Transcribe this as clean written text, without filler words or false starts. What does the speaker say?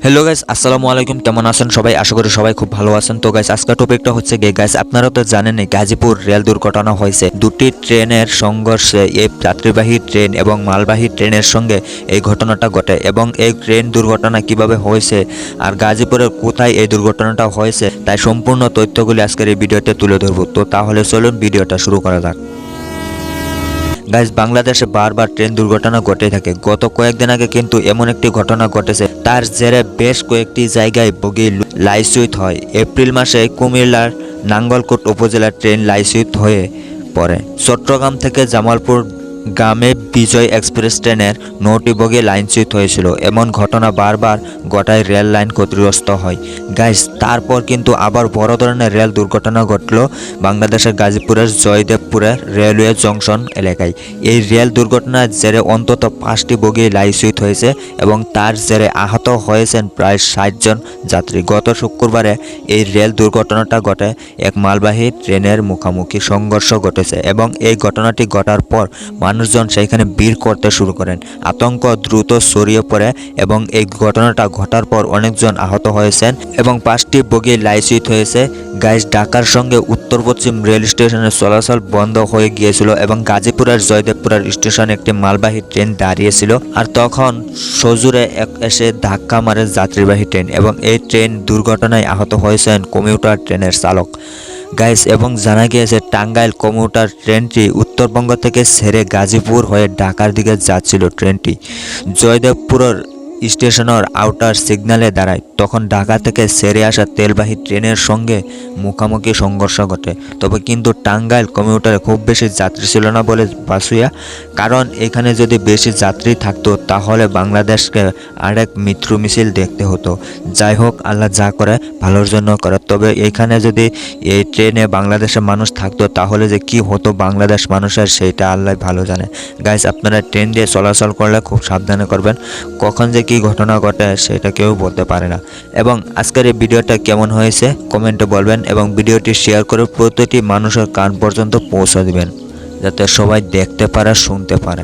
Hello guys, আসসালামু আলাইকুম। কেমন আছেন সবাই? আশা করি সবাই খুব ভালো আছেন। তো গাইস, আজকের টপিকটা হচ্ছে গাইস, আপনারা তো জানেনই গাজীপুর রেল দুর্ঘটনা হয়েছে। দুটি ট্রেনের সংঘর্ষে এই যাত্রীবাহী ট্রেন এবং মালবাহী ট্রেনের সঙ্গে এই ঘটনাটা ঘটে এবং এই ট্রেন দুর্ঘটনা কিভাবে হয়েছে আর গাজীপুরের কোথায় এই দুর্ঘটনাটা হয়েছে তাই সম্পূর্ণ তথ্যগুলি আজকের এই ভিডিওতে তুলে ধরবো। তো তাহলে চলুন ভিডিওটা শুরু করা যাক। গাইস, বাংলাদেশে বারবার ট্রেন দুর্ঘটনা ঘটে থাকে। গত কয়েকদিন আগে কিন্তু এমন একটি ঘটনা ঘটেছে, তার জেরে বেশ কয়েকটি জায়গায় বগি লাইচ্যুত হয়। এপ্রিল মাসে কুমিল্লার নাঙ্গলকোট উপজেলার ট্রেন লাইচ্যুত হয়ে পড়ে। চট্টগ্রাম থেকে জামালপুর গ্রামে বিজয় এক্সপ্রেস ট্রেনের 9টি বগি লাইনচ্যুত হয়েছিল। এমন ঘটনা বারবার ঘটায় রেল লাইন ক্ষতিগ্রস্ত হয়। গাইস, তারপর কিন্তু আবার বড় ধরনের রেল দুর্ঘটনা ঘটল বাংলাদেশের গাজীপুরের জয়দেবপুরের রেলওয়ে জংশন এলাকায়। এই রেল দুর্ঘটনার জেরে অন্তত 5টি বগি লাইনচ্যুত হয়েছে এবং তার জেরে আহত হয়েছেন প্রায় 60 জন যাত্রী। গত শুক্রবারে এই রেল দুর্ঘটনাটা ঘটে এক মালবাহী ট্রেনের মুখোমুখি সংঘর্ষ ঘটেছে এবং এই ঘটনাটি ঘটার পর মানুষজন সেখানে ভিড় করতে শুরু করেন। আতঙ্ক দ্রুত ছড়িয়ে পড়ে এবং এই ঘটনাটা ঘটার পর অনেকজন আহত হয়েছেন এবং 5টি বগি লাইচ্যুত হয়েছে। গাইস, ঢাকার সঙ্গে উত্তর পশ্চিম রেল স্টেশনের চলাচল বন্ধ হয়ে গিয়েছিল এবং গাজীপুরের জয়দেবপুরের স্টেশনে একটি মালবাহী ট্রেন দাঁড়িয়েছিল। আর তখন সজোরে এসে ধাক্কা মারে যাত্রীবাহী ট্রেন এবং এই ট্রেন দুর্ঘটনায় আহত হয়েছেন কমিউটার ট্রেনের চালক। গাইস, এবং জানা গিয়েছে টাঙ্গাইল কমিউটার ট্রেনটি উত্তরবঙ্গ থেকে ছেড়ে গাজীপুর হয়ে ঢাকার দিকে যাচ্ছিল। ট্রেনটি জয়দেবপুরের স্টেশনের আউটার সিগন্যালে দাঁড়ায়। তখন ঢাকা থেকে ছেড়ে আসা তেলবাহী ট্রেনের সঙ্গে মুখোমুখি সংঘর্ষ ঘটে। তবে কিন্তু টাঙ্গাইল কমিউটারে খুব বেশি যাত্রী ছিল না বলে বাসুয়া, কারণ এখানে যদি বেশি যাত্রী থাকতো তাহলে বাংলাদেশকে আরেক মৃত্যু মিছিল দেখতে হতো। যাই হোক, আল্লাহ যা করে ভালোর জন্য করে। তবে এখানে যদি এই ট্রেনে বাংলাদেশের মানুষ থাকতো তাহলে যে কি হতো বাংলাদেশ মানুষের সেইটা আল্লাহ ভালো জানে। গাইস, আপনারা ট্রেন দিয়ে চলাচল করলে খুব সাবধানে করবেন। কখন যে কি ঘটনা ঘটে সেটা কেউ বলতে পারে না। এবং আজকের এই ভিডিওটা কেমন হয়েছে কমেন্টে বলবেন এবং ভিডিওটি শেয়ার করে প্রতিটি মানুষের কান পর্যন্ত পৌঁছে দিবেন যাতে সবাই দেখতে পারে, শুনতে পারে।